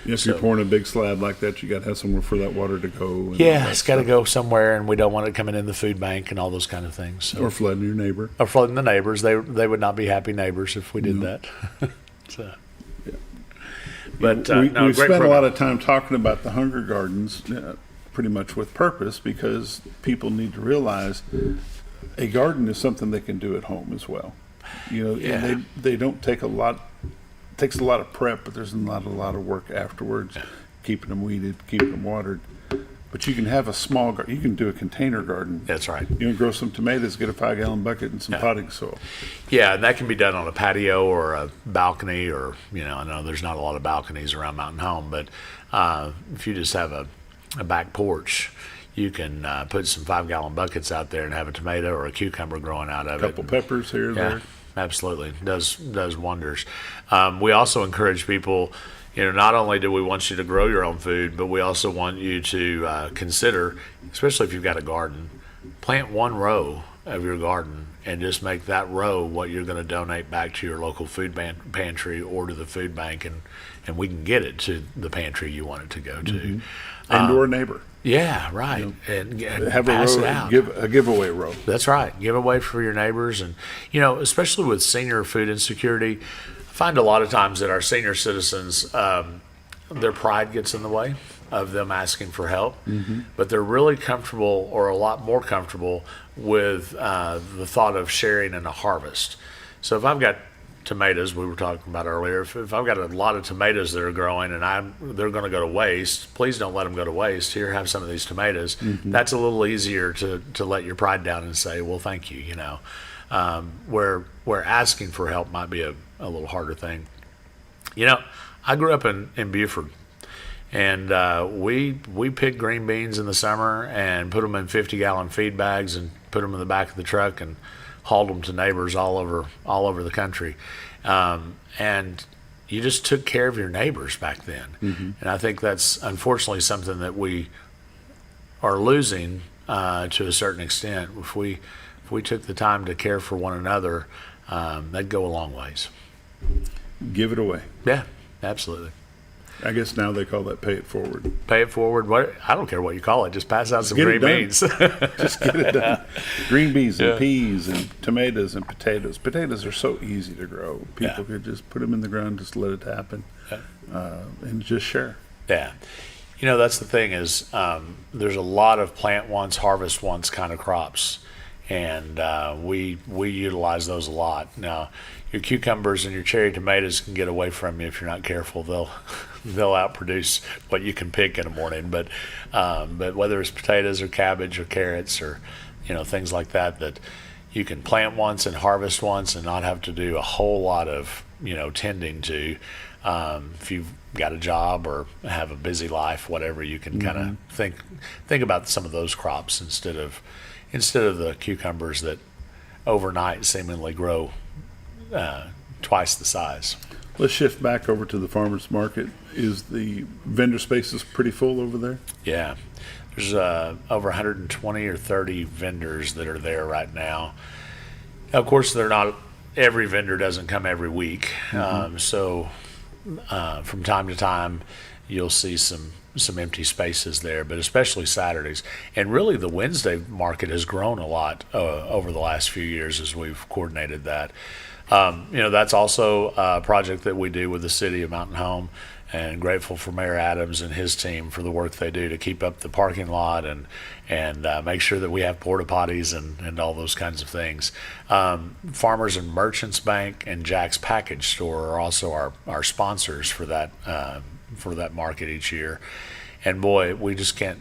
if So- you're pouring a big slab like that, you got to have somewhere for that water to go. And all Yeah, that it's got to stuff. go somewhere, and we don't want it coming in the food bank and all those kind of things. So. Or flooding your neighbor. Or flooding the neighbors. They would not be happy neighbors if we did that. So. But we no, we've great spent a program. lot of time talking about the hunger gardens, pretty much with purpose, because people need to realize a garden is something they can do at home as well. Yeah. And they don't take a lot. Takes a lot of prep, but there's not a lot of work afterwards, keeping them weeded, keeping them watered. But you can have a small garden. You can do a container garden. That's right. You can grow some tomatoes, get a 5-gallon bucket and some potting soil. Yeah, and that can be done on a patio or a balcony, or I know there's not a lot of balconies around Mountain Home, but if you just have a back porch, you can put some 5-gallon buckets out there and have a tomato or a cucumber growing out of it. A couple peppers here or Yeah, there. absolutely. Does wonders. We also encourage people, not only do we want you to grow your own food, but we also want you to consider, especially if you've got a garden, plant one row of your garden and just make that row what you're going to donate back to your local food pantry or to the food bank, we can get it to the pantry you want it to go to. Mm-hmm. And or a neighbor. Yeah, right. And have pass a row, it out. Give a giveaway row. That's right. Giveaway for your neighbors. And, especially with senior food insecurity, I find a lot of times that our senior citizens, their pride gets in the way of them asking for help. Mm-hmm. But they're really comfortable, or a lot more comfortable, with the thought of sharing in a harvest. So if I've got tomatoes we were talking about earlier, if I've got a lot of tomatoes that are growing and they're going to go to waste, please don't let them go to waste. Here, have some of these tomatoes. Mm-hmm. That's a little easier to let your pride down and say, well, thank you, where asking for help might be a little harder thing. I grew up in Buford, and we picked green beans in the summer and put them in 50-gallon feed bags and put them in the back of the truck and hauled them to neighbors all over the country. And you just took care of your neighbors back then. Mm-hmm. And I think that's unfortunately something that we are losing to a certain extent. If we took the time to care for one another, that'd go a long ways. Give it away. Yeah, absolutely. I guess now they call that pay it forward. Pay it forward. What? I don't care what you call it. Just pass out some green beans. Just get it done. Green beans and peas and tomatoes and potatoes. Potatoes are so easy to grow. People could just put them in the ground, just let it happen, and just share. Yeah. That's the thing is there's a lot of plant once, harvest once kind of crops, and we utilize those a lot. Now, your cucumbers and your cherry tomatoes can get away from you if you're not careful. They'll outproduce what you can pick in a morning. But whether it's potatoes or cabbage or carrots or things like that you can plant once and harvest once and not have to do a whole lot of tending to. If you've got a job or have a busy life, whatever, you can kind of think about some of those crops instead of the cucumbers that overnight seemingly grow twice the size. Let's shift back over to the farmers market. Is the vendor spaces pretty full over there? Yeah. There's over 120 or 30 vendors that are there right now. Of course, every vendor doesn't come every week. So from time to time, you'll see some empty spaces there, but especially Saturdays. And really the Wednesday market has grown a lot over the last few years as we've coordinated that. That's also a project that we do with the city of Mountain Home, and grateful for Mayor Adams and his team for the work they do to keep up the parking lot and make sure that we have porta potties and all those kinds of things. Farmers and Merchants Bank and Jack's Package Store are also our sponsors for that market each year. And boy, we just can't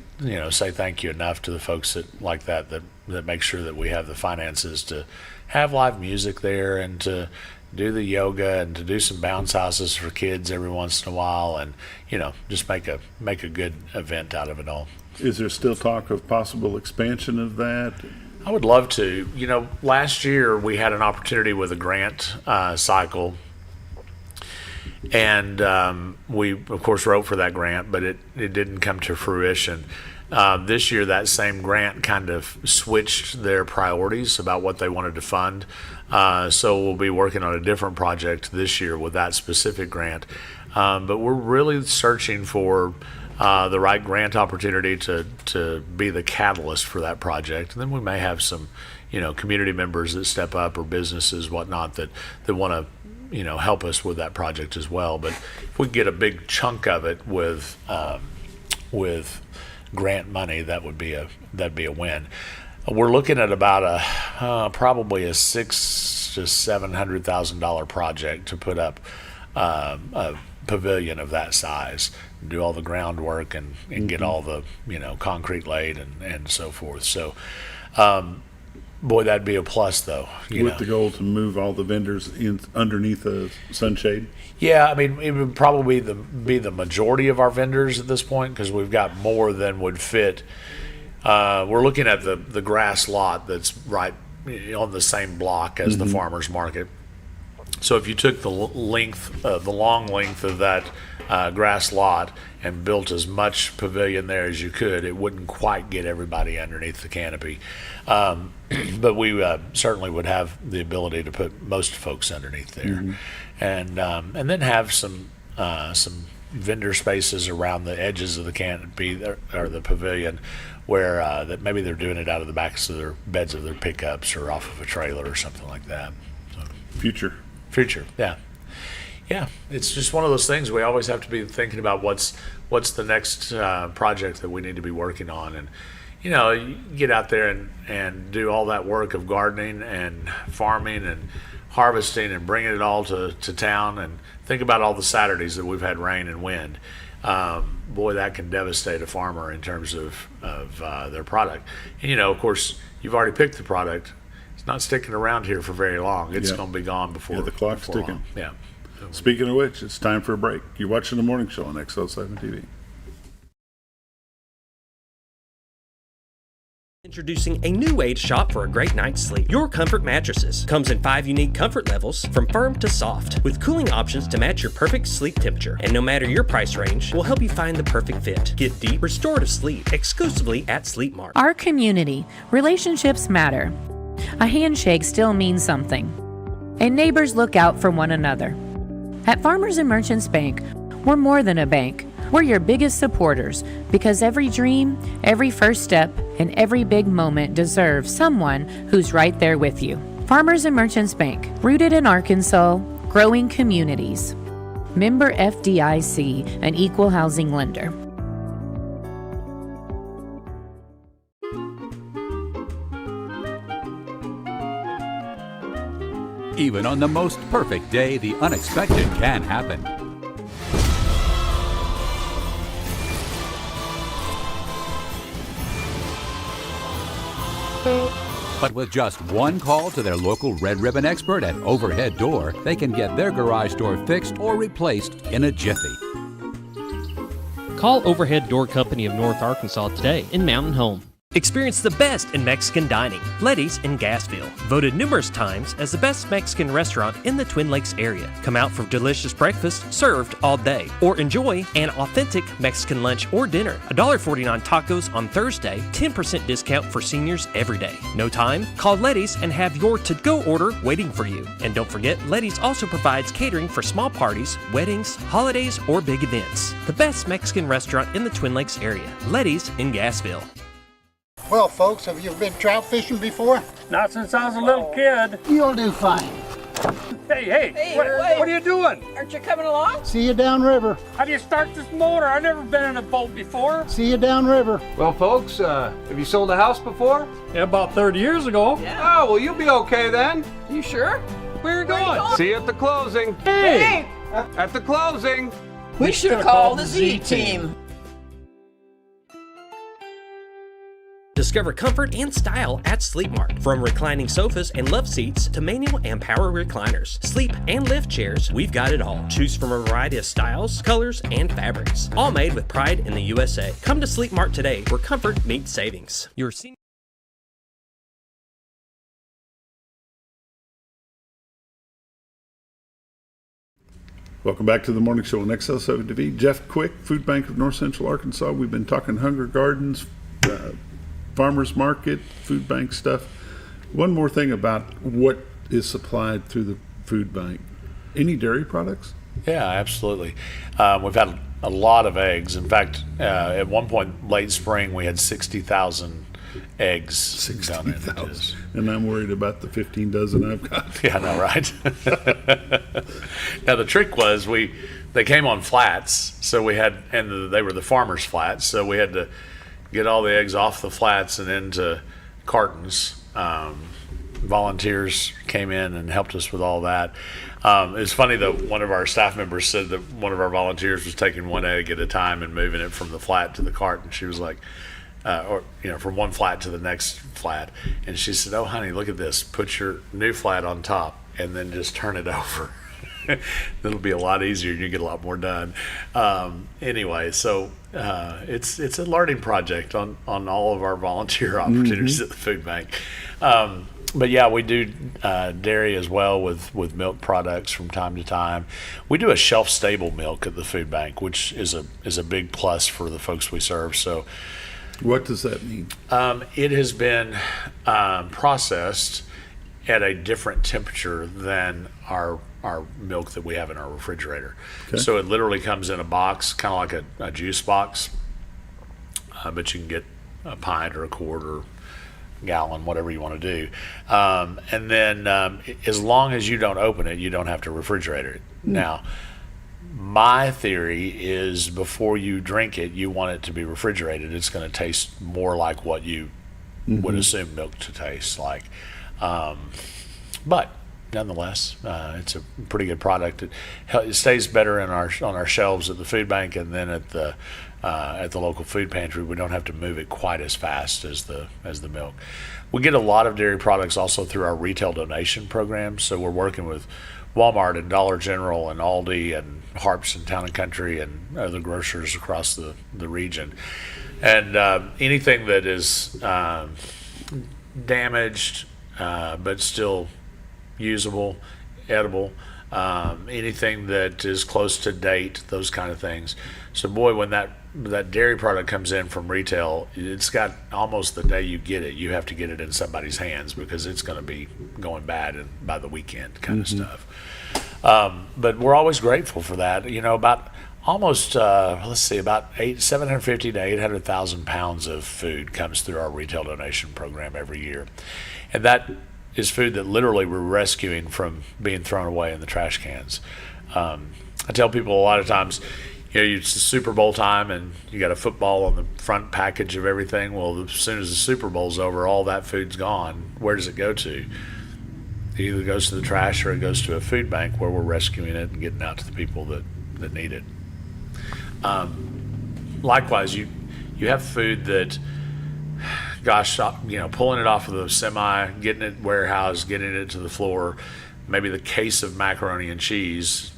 say thank you enough to the folks that make sure that we have the finances to have live music there and to do the yoga and to do some bounce houses for kids every once in a while, and just make a good event out of it all. Is there still talk of possible expansion of that? I would love to. Last year we had an opportunity with a grant cycle, and we of course wrote for that grant, but it didn't come to fruition. This year, that same grant kind of switched their priorities about what they wanted to fund. So we'll be working on a different project this year with that specific grant. But we're really searching for the right grant opportunity to be the catalyst for that project. And then we may have some, community members that step up, or businesses, whatnot, that want to, help us with that project as well. But if we get a big chunk of it with grant money, that'd be a win. We're looking at about probably a $600,000 to $700,000 project to put up a pavilion of that size, do all the groundwork and get all the concrete laid and so forth. So boy, that'd be a plus though. With the goal to move all the vendors in underneath the sunshade. Yeah, I mean, it would probably be the majority of our vendors at this point, because we've got more than would fit. We're looking at the grass lot that's right on the same block as the farmers market. So if you took the long length of that grass lot and built as much pavilion there as you could, it wouldn't quite get everybody underneath the canopy. But we certainly would have the ability to put most folks underneath there, and then have some some vendor spaces around the edges of the canopy or the pavilion where that maybe they're doing it out of the backs of their beds of their pickups or off of a trailer or something like that. So, Future, yeah. It's just one of those things. We always have to be thinking about what's the next project that we need to be working on, and you get out there and do all that work of gardening and farming and harvesting and bringing it all to town, and think about all the Saturdays that we've had rain and wind. Boy, that can devastate a farmer in terms of their product. And of course, you've already picked the product. It's not sticking around here for very long. It's going to be gone before the clock's ticking. Long. Yeah. Speaking of which, it's time for a break. You're watching The Morning Show on XL7-TV. Introducing a new way to shop for a great night's sleep. Your Comfort Mattresses comes in 5 unique comfort levels from firm to soft, with cooling options to match your perfect sleep temperature. And no matter your price range, we'll help you find the perfect fit. Get deep, restorative sleep exclusively at Sleep Mart. Our community, relationships matter. A handshake still means something. And neighbors look out for one another. At Farmers and Merchants Bank, we're more than a bank. We're your biggest supporters because every dream, every first step, and every big moment deserves someone who's right there with you. Farmers and Merchants Bank, rooted in Arkansas, growing communities. Member FDIC, an equal housing lender. Even on the most perfect day, the unexpected can happen. But with just one call to their local Red Ribbon expert at Overhead Door, they can get their garage door fixed or replaced in a jiffy. Call Overhead Door Company of North Arkansas today in Mountain Home. Experience the best in Mexican dining. Letty's in Gassville. Voted numerous times as the best Mexican restaurant in the Twin Lakes area. Come out for delicious breakfast served all day. Or enjoy an authentic Mexican lunch or dinner. $1.49 tacos on Thursday. 10% discount for seniors every day. No time? Call Letty's and have your to-go order waiting for you. And don't forget, Letty's also provides catering for small parties, weddings, holidays, or big events. The best Mexican restaurant in the Twin Lakes area. Letty's in Gassville. Well, folks, have you been trout fishing before? Not since I was a little kid. You'll do fine. Hey, what are you doing? Aren't you coming along? See you downriver. How do you start this motor? I've never been in a boat before. See you downriver. Well, folks, have you sold a house before? Yeah, about 30 years ago. Yeah. Oh, well, you'll be okay then. You sure? Where are you going? See you at the closing. Hey! At the closing. We should have called the Z-Team. Discover comfort and style at Sleep Mart. From reclining sofas and love seats to manual and power recliners, sleep and lift chairs, we've got it all. Choose from a variety of styles, colors, and fabrics. All made with pride in the USA. Come to Sleep Mart today where comfort meets savings. Your senior Welcome back to the Morning Show on XL7-TV. Jeff Quick, Food Bank of North Central Arkansas. We've been talking Hunger Gardens, farmers market, food bank stuff. One more thing about what is supplied through the food bank. Any dairy products? Yeah, absolutely. We've had a lot of eggs. In fact, at one point late spring, we had 60,000 eggs. 60,000. And I'm worried about the 15 dozen I've got. Yeah, I know, right? Now, the trick was they came on flats, so we had, and they were the farmers' flats, so we had to get all the eggs off the flats and into cartons. Volunteers came in and helped us with all that. It's funny that one of our staff members said that one of our volunteers was taking one egg at a time and moving it from the flat to the cart, and she was like, from one flat to the next flat, and she said, "Oh, honey, look at this. Put your new flat on top and then just turn it over." It'll be a lot easier and you get a lot more done. Anyway, so it's a learning project on all of our volunteer opportunities at the food bank. But yeah, we do dairy as well with milk products from time to time. We do a shelf-stable milk at the food bank, which is a big plus for the folks we serve. So, what does that mean? It has been processed at a different temperature than our our milk that we have in our refrigerator. Okay. So it literally comes in a box, kind of like a juice box, but you can get a pint or a quart or gallon, whatever you want to do. And then as long as you don't open it, you don't have to refrigerate it. Now, my theory is before you drink it, you want it to be refrigerated. It's going to taste more like what you would assume milk to taste like. But nonetheless, it's a pretty good product. It stays better on our shelves at the food bank, and then at the local food pantry. We don't have to move it quite as fast as the milk. We get a lot of dairy products also through our retail donation program. So we're working with Walmart and Dollar General and Aldi and Harps and Town and Country and other grocers across the region. And anything that is damaged but still usable, edible, anything that is close to date, those kind of things. So boy, when that dairy product comes in from retail, it's got almost the day you get it, you have to get it in somebody's hands because it's going to be going bad by the weekend kind of stuff. But we're always grateful for that. About almost, about 750 to 800,000 pounds of food comes through our retail donation program every year. And that is food that literally we're rescuing from being thrown away in the trash cans. I tell people a lot of times, it's the Super Bowl time and you got a football on the front package of everything. Well, as soon as the Super Bowl's over, all that food's gone. Where does it go to? It either goes to the trash or it goes to a food bank where we're rescuing it and getting out to the people that need it. Likewise, you have food that, pulling it off of the semi, getting it warehoused, getting it to the floor, maybe the case of macaroni and cheese,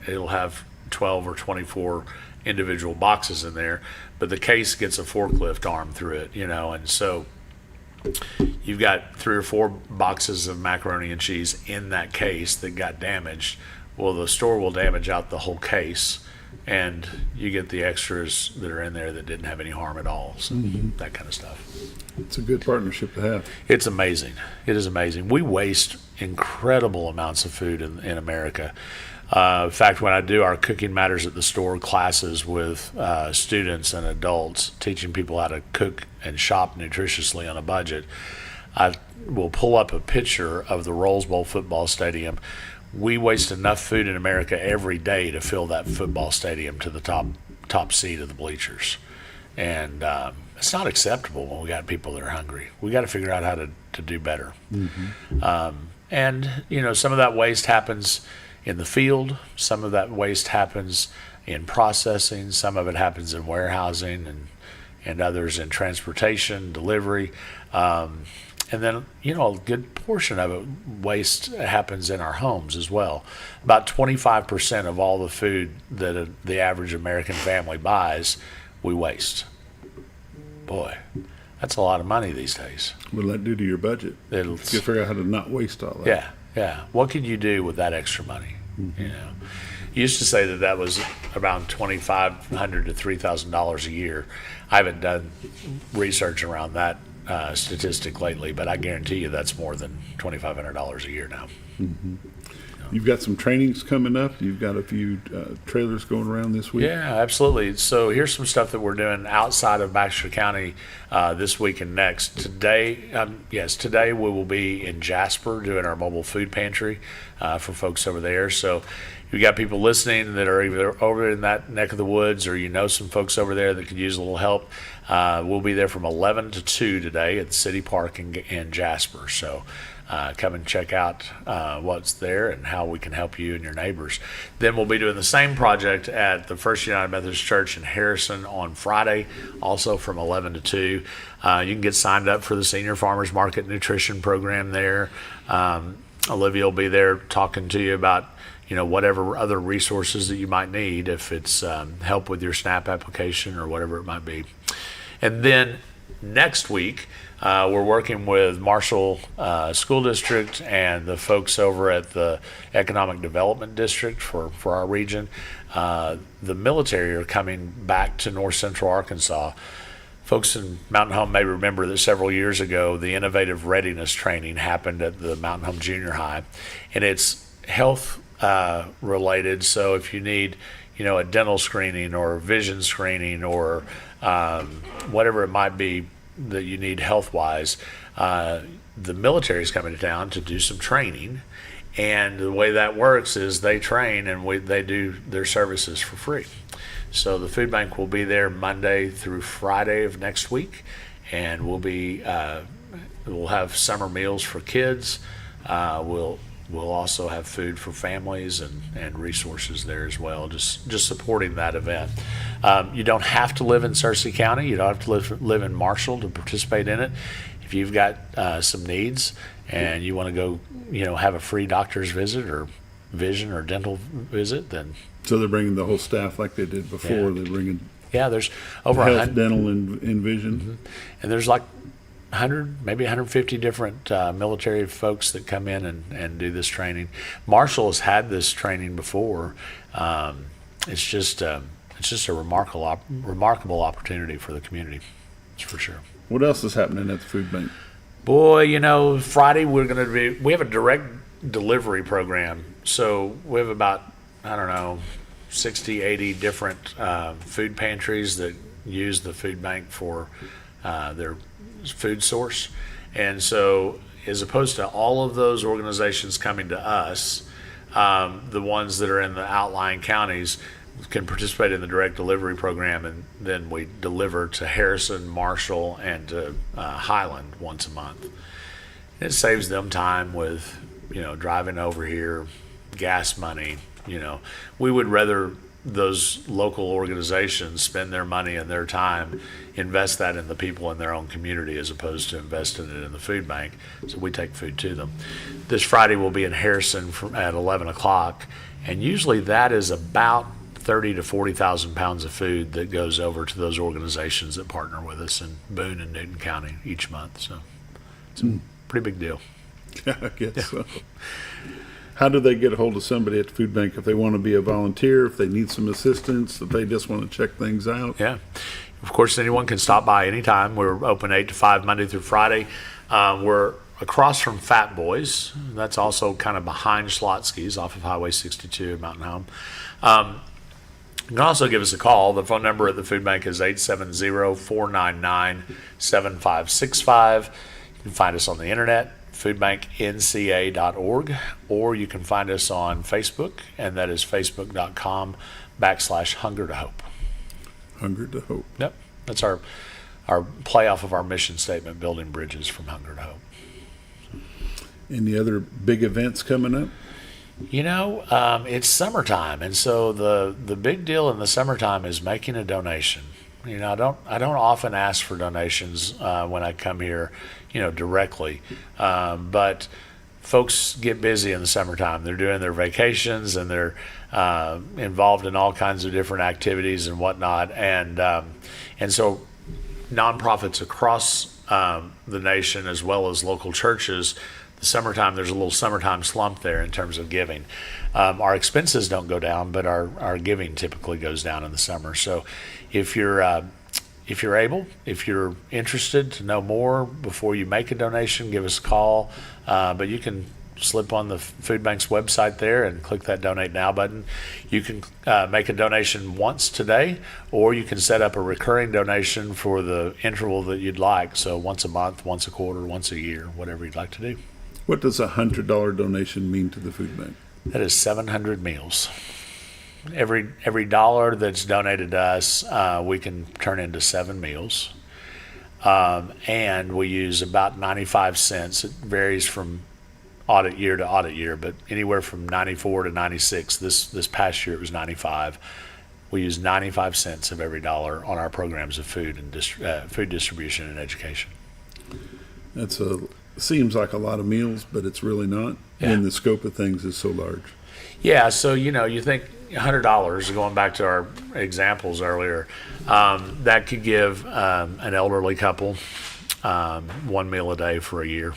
it'll have 12 or 24 individual boxes in there, but the case gets a forklift arm through it, and so you've got 3 or 4 boxes of macaroni and cheese in that case that got damaged. Well, the store will damage out the whole case, and you get the extras that are in there that didn't have any harm at all. So that kind of stuff. It's a good partnership to have. It's amazing. It is amazing. We waste incredible amounts of food in America. In fact, when I do our Cooking Matters at the Store classes with students and adults, teaching people how to cook and shop nutritiously on a budget, I will pull up a picture of the Rose Bowl football stadium. We waste enough food in America every day to fill that football stadium to the top seat of the bleachers. And it's not acceptable when we got people that are hungry. We got to figure out how to do better. And, some of that waste happens in the field. Some of that waste happens in processing. Some of it happens in warehousing and others in transportation, delivery. And then, a good portion of it, waste happens in our homes as well. About 25% of all the food that the average American family buys, we waste. Boy, that's a lot of money these days. What'll that do to your budget? You figure out how to not waste all that. Yeah. What can you do with that extra money? You used to say that was around $2,500 to $3,000 a year. I haven't done research around that statistic lately, but I guarantee you that's more than $2,500 a year now. You've got some trainings coming up. You've got a few trailers going around this week. Yeah, absolutely. So here's some stuff that we're doing outside of Baxter County this week and next. Today we will be in Jasper doing our mobile food pantry for folks over there. So you got people listening that are either over in that neck of the woods or some folks over there that could use a little help. We'll be there from 11 to 2 today at the City Park in Jasper. So come and check out what's there and how we can help you and your neighbors. Then we'll be doing the same project at the First United Methodist Church in Harrison on Friday, also from 11 to 2. You can get signed up for the Senior Farmers Market Nutrition Program there. Olivia will be there talking to you about whatever other resources that you might need, if it's help with your SNAP application or whatever it might be. And then next week, we're working with Marshall School District and the folks over at the Economic Development District for our region. The military are coming back to North Central Arkansas. Folks in Mountain Home may remember that several years ago, the Innovative Readiness Training happened at the Mountain Home Junior High, and it's health related. So if you need, a dental screening or vision screening or whatever it might be that you need health-wise, the military is coming to town to do some training. And the way that works is they train and they do their services for free. So the food bank will be there Monday through Friday of next week, and we'll have summer meals for kids. We'll also have food for families and resources there as well, just supporting that event. You don't have to live in Searcy County. You don't have to live in Marshall to participate in it. If you've got some needs and you want to go, have a free doctor's visit or vision or dental visit, then. So they're bringing the whole staff like they did before. Yeah. They're bringing there's over health, 100, dental, and vision. Mm-hmm. And there's like 100, maybe 150 different military folks that come in and do this training. Marshall has had this training before. It's just a remarkable opportunity for the community. That's for sure. What else is happening at the food bank? Boy, Friday we have a direct delivery program. So we have about, 60, 80 different food pantries that use the food bank for their food source. And so as opposed to all of those organizations coming to us, the ones that are in the outlying counties can participate in the direct delivery program, and then we deliver to Harrison, Marshall, and to Highland once a month. It saves them time with, driving over here, gas money. We would rather those local organizations spend their money and their time, invest that in the people in their own community as opposed to investing it in the food bank. So we take food to them. This Friday we'll be in Harrison at 11 o'clock, and usually that is about 30 to 40,000 pounds of food that goes over to those organizations that partner with us in Boone and Newton County each month. So it's a pretty big deal. Yeah, I guess so. How do they get a hold of somebody at the food bank if they want to be a volunteer, if they need some assistance, if they just want to check things out? Yeah. Of course, anyone can stop by anytime. We're open 8 to 5 Monday through Friday. We're across from Fat Boys. That's also kind of behind Schlotsky's off of Highway 62 in Mountain Home. You can also give us a call. The phone number at the food bank is 870-499-7565. You can find us on the internet, foodbanknca.org, or you can find us on Facebook, and that is facebook.com/Hunger to Hope. Hunger to Hope. Yep. That's our play off of our mission statement, building bridges from hunger to hope. Any other big events coming up? It's summertime, and so the big deal in the summertime is making a donation. I don't often ask for donations when I come here, directly, but folks get busy in the summertime. They're doing their vacations and they're involved in all kinds of different activities and whatnot, and so nonprofits across the nation as well as local churches. The summertime, there's a little summertime slump there in terms of giving. Our expenses don't go down, but our giving typically goes down in the summer. So if you're able, if you're interested to know more before you make a donation, give us a call. But you can slip on the food bank's website there and click that donate now button. You can make a donation once today, or you can set up a recurring donation for the interval that you'd like. So once a month, once a quarter, once a year, whatever you'd like to do. What does a $100 donation mean to the food bank? That is 700 meals. Every dollar that's donated to us, we can turn into 7 meals. And we use about 95 cents. It varies from audit year to audit year, but anywhere from 94 to 96. This past year it was 95. We use 95 cents of every dollar on our programs of food and food distribution and education. Seems like a lot of meals, but it's really not. Yeah. And the scope of things is so large. Yeah, so you think $100, going back to our examples earlier, that could give an elderly couple 1 meal a day for a year,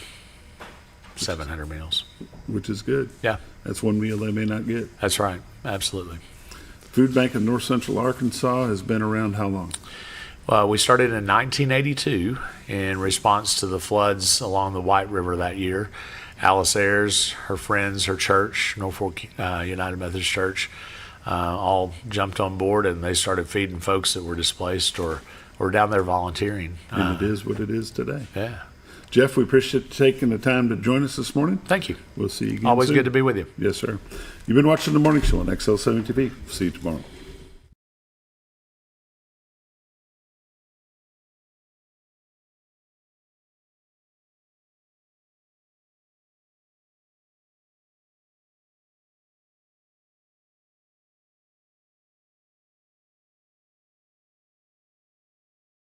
700 meals. Which is good. Yeah. That's 1 meal they may not get. That's right, absolutely. Food Bank of North Central Arkansas has been around how long? We started in 1982 in response to the floods along the White River that year. Alice Ayers, her friends, her church, Norfolk United Methodist Church, all jumped on board, and they started feeding folks that were displaced or down there volunteering. And it is what it is today. Yeah. Jeff, we appreciate you taking the time to join us this morning. Thank you. We'll see you again Always soon. good to be with you. Yes, sir. You've been watching The Morning Show on XL7-TV. See you tomorrow.